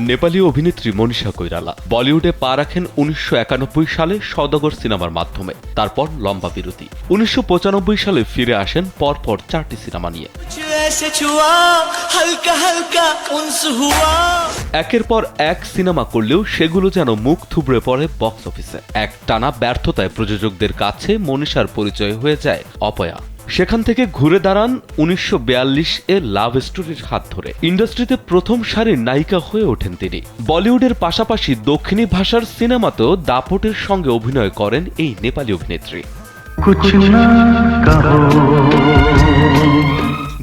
নেপালি অভিনেত্রী মনীষা কৈরালা বলিউডে পা রাখেন 1991 সালে সওদাগর সিনেমার মাধ্যমে। তারপর লম্বা বিরতি। 1995 সালে ফিরে আসেন পরপর 4টি সিনেমা নিয়ে। একের পর এক সিনেমা করলেও সেগুলো যেন মুখ থুবড়ে পড়ে বক্স অফিসে। এক টানা ব্যর্থতায় প্রযোজকদের কাছে মনীষার পরিচয় হয়ে যায় অপয়া। সেখান থেকে ঘুরে দাঁড়ান 1942 লাভ স্টোরির হাত ধরে ইন্ডাস্ট্রিতে প্রথম সারির নায়িকা হয়ে ওঠেন তিনি। বলিউডের পাশাপাশি দক্ষিণী ভাষার সিনেমাতেও দাপটের সঙ্গে অভিনয় করেন এই নেপালি অভিনেত্রী।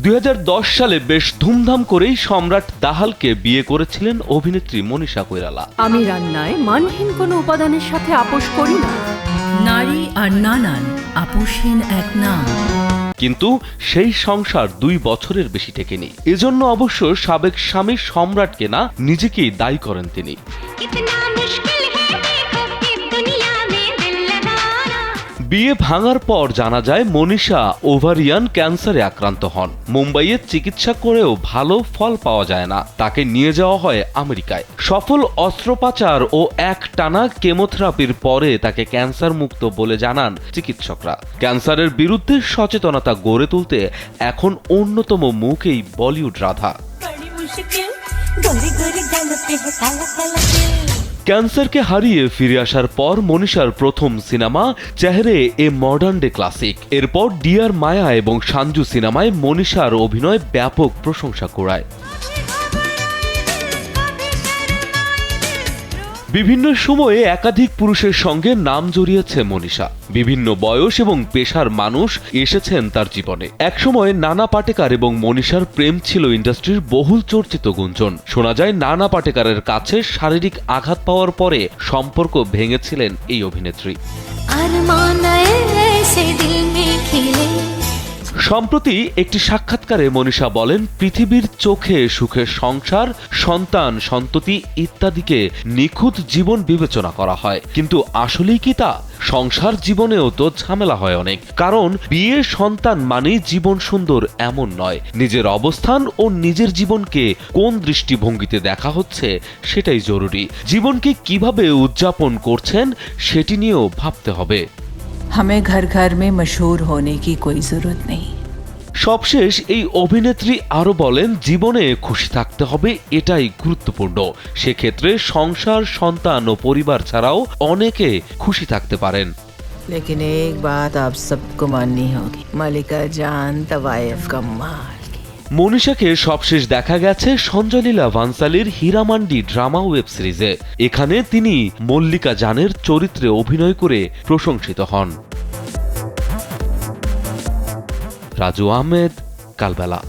2010 সালে বেশ ধুমধাম করেই সম্রাট দাহালকে বিয়ে করেছিলেন অভিনেত্রী মনীষা কৈরালা। আমি রান্নায় মানহীন কোনো উপাদানের সাথে আপোষ করি না। নারী আর নানান আপোষহীন এক নাম। কিন্তু সেই সংসার 2 বছরের বেশি টেকেনি। এজন্য অবশ্য সাবেক স্বামী সম্রাটকে না নিজেকেই দায়ী করেন তিনি। বিয়ে ভাঙার পর জানা যায় মনীষা ওভারিয়ান ক্যান্সারে আক্রান্ত হন। মুম্বাইয়ে চিকিৎসা করেও ভালো ফল পাওয়া যায় না। তাকে নিয়ে যাওয়া হয় আমেরিকায়। সফল অস্ত্রোপচার ও একটানা কেমোথেরাপির পরে তাকে ক্যান্সার মুক্ত বলে জানান চিকিৎসকরা। ক্যান্সারের বিরুদ্ধে সচেতনতা গড়ে তুলতে এখন অন্যতম মুখ এই বলিউড রাধা। ক্যান্সারকে হারিয়ে ফিরে আসার পর মনীষার প্রথম cinema Chehre a modern day classic. এরপর ডিয়ার মায়া এবং সাঞ্জু সিনেমায় মনীষার অভিনয় ব্যাপক প্রশংসা কুড়ায়। বিভিন্ন সময়ে একাধিক পুরুষের সঙ্গে নাম জড়িয়েছে মনীষা। বিভিন্ন বয়স এবং পেশার মানুষ এসেছেন তার জীবনে। একসময় নানা পাটেকর এবং মনীষার প্রেম ছিল ইন্ডাস্ট্রির বহুল চর্চিত গুঞ্জন। শোনা যায় নানা পাটেকরের কাছে শারীরিক আঘাত পাওয়ার পরে সম্পর্ক ভেঙেছিলেন এই অভিনেত্রী। সম্প্রতি একটি সাক্ষাৎকারে মনীষা বলেন, পৃথিবীর চোখে সুখের সংসার, সন্তান, সন্ততি ইত্যাদিকে নিখুঁত জীবন বিবেচনা করা হয়, কিন্তু আসলেই কি তা? সংসার জীবনেও তো ঝামেলা হয় অনেক। কারণ বিয়ে, সন্তান মানেই জীবন সুন্দর এমন নয়। নিজের অবস্থান ও নিজের জীবনকে কোন দৃষ্টিভঙ্গিতে দেখা হচ্ছে সেটাই জরুরি। জীবনকে কিভাবে উদযাপন করছেন সেটি নিয়েও ভাবতে হবে। हमें घर घर में मशहूर होने की कोई जरूरत नहीं। সবশেষ এই অভিনেত্রী আরো বলেন, জীবনে খুশি থাকতে হবে, এটাই গুরুত্বপূর্ণ। সেক্ষেত্রে সংসার, সন্তান ও পরিবার ছাড়াও অনেকে খুশি থাকতে পারেন। लेकिन एक बात आप सबको माननी होगी, मलिका जान तवायफ का माल। মনীষাকে সবশেষ দেখা গেছে সঞ্জয় লীলা ভান্সালীর হীরামান্ডি ড্রামা ওয়েব সিরিজে। এখানে তিনি মল্লিকা জানের চরিত্রে অভিনয় করে প্রশংসিত হন। রাজু আহমেদ, কালবেলা।